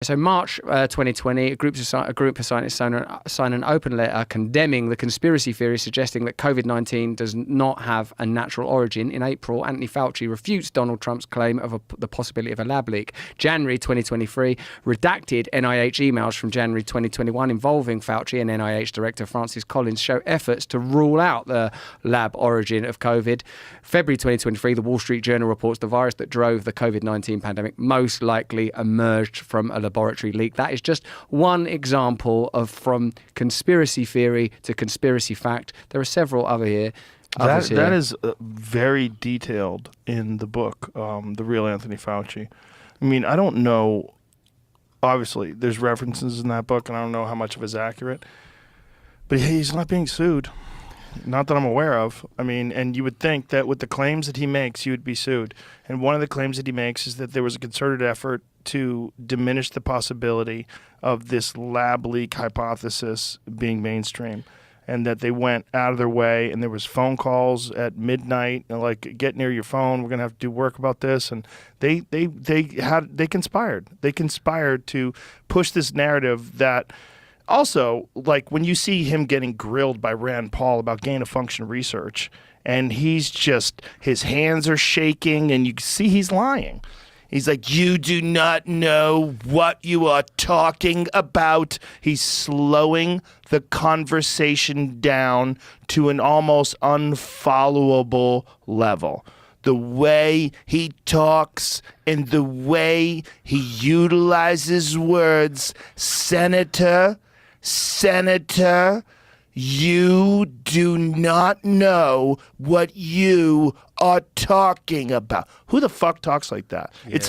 So March 2020, a group of scientists signed an open letter condemning the conspiracy theory suggesting that COVID-19 does not have a natural origin. In April, Anthony Fauci refutes Donald Trump's claim of the possibility of a lab leak. January 2023, redacted NIH emails from January 2021 involving Fauci and NIH Director Francis Collins show efforts to rule out the lab origin of COVID. February 2023, the Wall Street Journal reports the virus that drove the COVID-19 pandemic most likely emerged from a laboratory leak. That is just one example of from conspiracy theory to conspiracy fact. There are several others here. That is very detailed in the book, The Real Anthony Fauci. I mean, I don't know. Obviously, there's references in that book, and I don't know how much of it is accurate. But he's not being sued. Not that I'm aware of. I mean, and you would think that with the claims that he makes, he would be sued. And one of the claims that he makes is that there was a concerted effort to diminish the possibility of this lab leak hypothesis being mainstream, and that they went out of their way, and there was phone calls at midnight, and like, get near your phone, we're gonna have to do work about this, and they conspired. They conspired to push this narrative that. Also, like when you see him getting grilled by Rand Paul about gain-of-function research, and he's just, his hands are shaking, and you can see he's lying. He's like, you do not know what you are talking about. He's slowing the conversation down to an almost unfollowable level. The way he talks and the way he utilizes words, Senator, you do not know what you are talking about. Who the fuck talks like that? Yeah. It's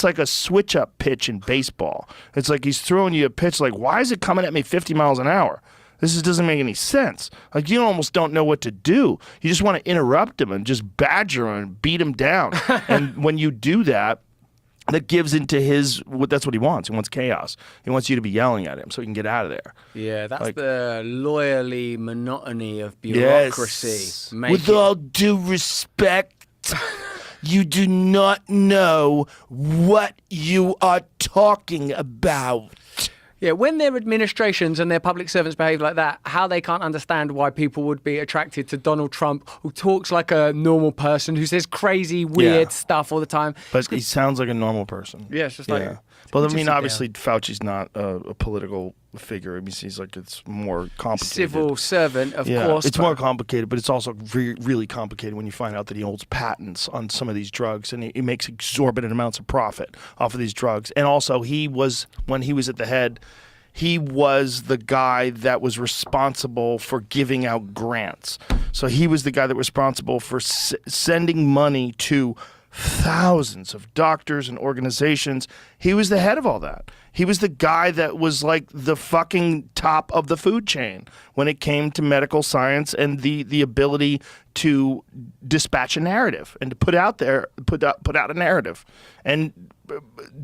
like a switch up pitch in baseball. It's like he's throwing you a pitch like, why is it coming at me 50 miles an hour? This just doesn't make any sense. Like, you almost don't know what to do. You just want to interrupt him and just badger him and beat him down. And when you do that, that gives into that's what he wants. He wants chaos. He wants you to be yelling at him so he can get out of there. Yeah, that's like, the lawyerly monotony of bureaucracy. Yes. With all due respect, you do not know what you are talking about. Yeah, when their administrations and their public servants behave like that, how they can't understand why people would be attracted to Donald Trump, who talks like a normal person, who says crazy, weird stuff all the time. But he sounds like a normal person. Yeah, it's just like... Yeah. But I mean, obviously, Fauci's not a political figure. I mean, he's like, it's more complicated. Civil servant, of course. It's more complicated, but it's also really complicated when you find out that he holds patents on some of these drugs, and he makes exorbitant amounts of profit off of these drugs. And also, when he was at the head, he was the guy that was responsible for giving out grants. So he was the guy that was responsible for sending money to thousands of doctors and organizations. He was the head of all that. He was the guy that was like the fucking top of the food chain when it came to medical science and the ability to dispatch a narrative and to put out a narrative and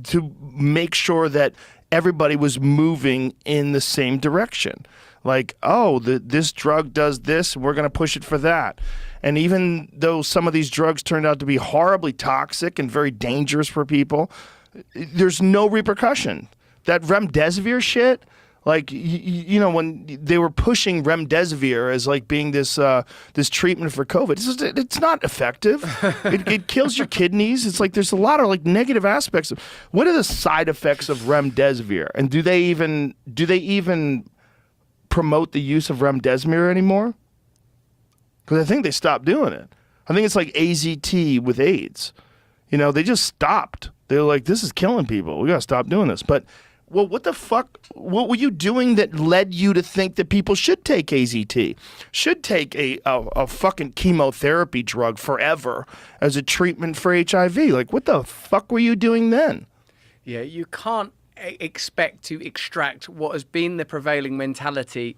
to make sure that everybody was moving in the same direction. Like, oh, this drug does this, we're going to push it for that. And even though some of these drugs turned out to be horribly toxic and very dangerous for people, there's no repercussion. That remdesivir shit, like, you know, when they were pushing remdesivir as like being this treatment for COVID, it's not effective. It kills your kidneys. It's like there's a lot of like negative aspects. What are the side effects of remdesivir? And do they even promote the use of remdesivir anymore? Because I think they stopped doing it. I think it's like AZT with AIDS. You know, they just stopped. They're like, this is killing people. We got to stop doing this. But, well, what the fuck? What were you doing that led you to think that people should take AZT? Should take a fucking chemotherapy drug forever as a treatment for HIV? Like, what the fuck were you doing then? Yeah, you can't expect to extract what has been the prevailing mentality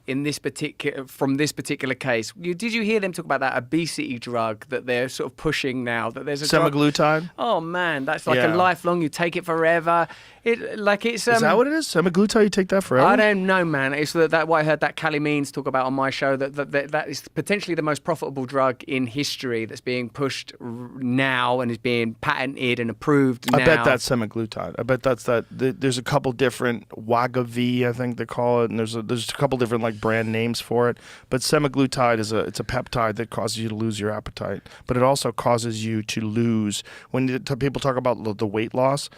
from this particular case. Did you hear them talk about that obesity drug that they're sort of pushing now? That there's a semaglutide. Oh man, that's like a lifelong. You take it forever. It's Is that what it is? Semaglutide, you take that forever? I don't know, man. It's that what I heard that Callie Means talk about on my show, that is potentially the most profitable drug in history that's being pushed now and is being patented and approved now. I bet that's semaglutide. I bet that's that. There's a couple different Wegovy, I think they call it, and there's a couple different like brand names for it. But semaglutide it's a peptide that causes you to lose your appetite, but it also causes you to lose when people talk about the weight loss.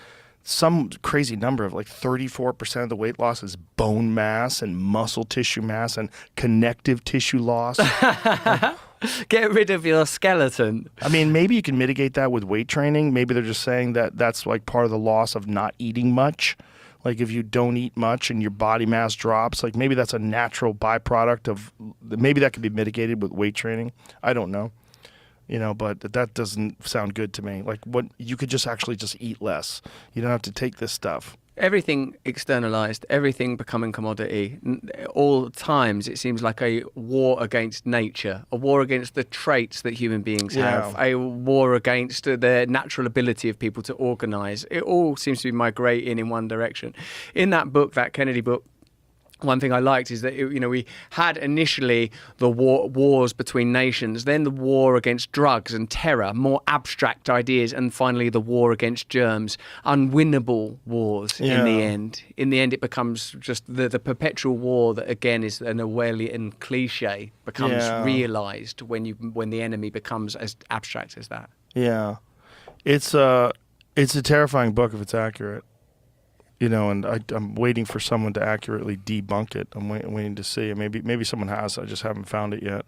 Some crazy number of like 34% of the weight loss is bone mass and muscle tissue mass and connective tissue loss. Get rid of your skeleton. I mean, maybe you can mitigate that with weight training. Maybe they're just saying that that's like part of the loss of not eating much. Like if you don't eat much and your body mass drops, like maybe that's a natural byproduct of, maybe that could be mitigated with weight training. I don't know. But that doesn't sound good to me. Like what you could just actually just eat less. You don't have to take this stuff. Everything externalized, everything becoming commodity. All times it seems like a war against nature, a war against the traits that human beings have, a war against the natural ability of people to organize. It all seems to be migrating in one direction. In that book, that Kennedy book, one thing I liked is that we had initially the wars between nations, then the war against drugs and terror, more abstract ideas, and finally the war against germs, unwinnable wars in the end. In the end, it becomes just the perpetual war that again is an Orwellian cliche becomes realized when the enemy becomes as abstract as that. Yeah, it's a terrifying book if it's accurate. And I'm waiting for someone to accurately debunk it. I'm waiting to see. Maybe someone has. I just haven't found it yet.